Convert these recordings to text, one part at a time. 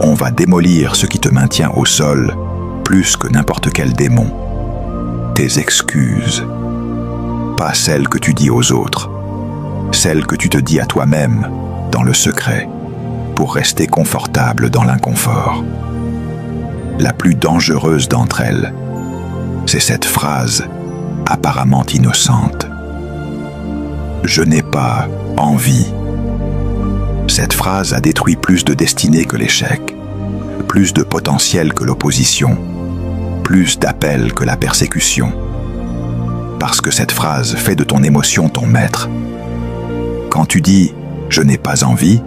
On va démolir ce qui te maintient au sol plus que n'importe quel démon. Tes excuses. Pas celles que tu dis aux autres. Celles que tu te dis à toi-même, dans le secret, pour rester confortable dans l'inconfort. La plus dangereuse d'entre elles, c'est cette phrase apparemment innocente. Je n'ai pas envie. Cette phrase a détruit plus de destinées que l'échec, plus de potentiel que l'opposition, plus d'appels que la persécution. Parce que cette phrase fait de ton émotion ton maître. Quand tu dis « je n'ai pas envie »,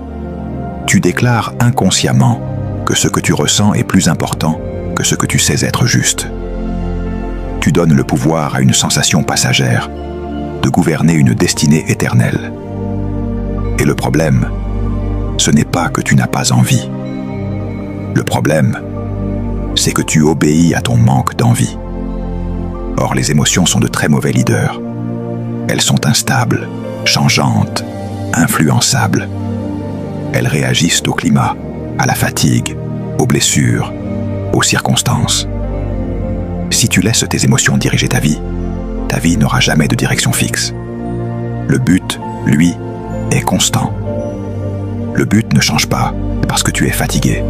tu déclares inconsciemment que ce que tu ressens est plus important que ce que tu sais être juste. Tu donnes le pouvoir à une sensation passagère de gouverner une destinée éternelle. Et le problème, ce n'est pas que tu n'as pas envie. Le problème, c'est que tu obéis à ton manque d'envie. Or, les émotions sont de très mauvais leaders. Elles sont instables, changeantes, influençables. Elles réagissent au climat, à la fatigue, aux blessures, aux circonstances. Si tu laisses tes émotions diriger ta vie n'aura jamais de direction fixe. Le but, lui, est constant. Le but ne change pas parce que tu es fatigué.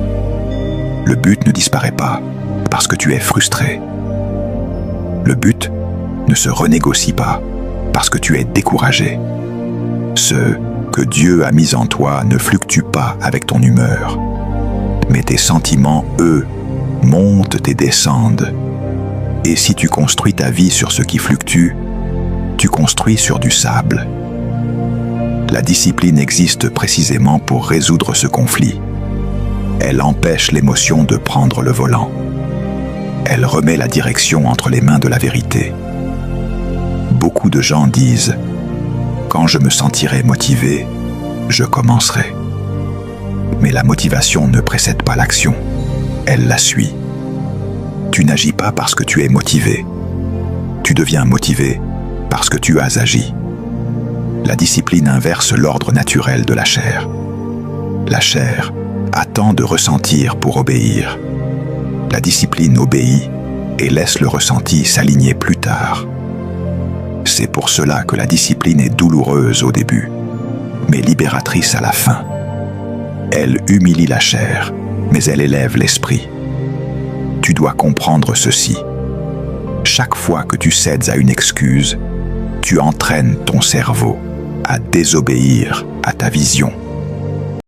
Le but ne disparaît pas parce que tu es frustré. Le but ne se renégocie pas parce que tu es découragé. Ce que Dieu a mis en toi ne fluctue pas avec ton humeur. Mais tes sentiments, eux, montent et descendent. Et si tu construis ta vie sur ce qui fluctue, tu construis sur du sable. La discipline existe précisément pour résoudre ce conflit. Elle empêche l'émotion de prendre le volant. Elle remet la direction entre les mains de la vérité. Beaucoup de gens disent « Quand je me sentirai motivé, je commencerai ». Mais la motivation ne précède pas l'action, elle la suit. Tu n'agis pas parce que tu es motivé. Tu deviens motivé parce que tu as agi. La discipline inverse l'ordre naturel de la chair. La chair attend de ressentir pour obéir. La discipline obéit et laisse le ressenti s'aligner plus tard. C'est pour cela que la discipline est douloureuse au début, mais libératrice à la fin. Elle humilie la chair, mais elle élève l'esprit. Tu dois comprendre ceci. Chaque fois que tu cèdes à une excuse, tu entraînes ton cerveau à désobéir à ta vision.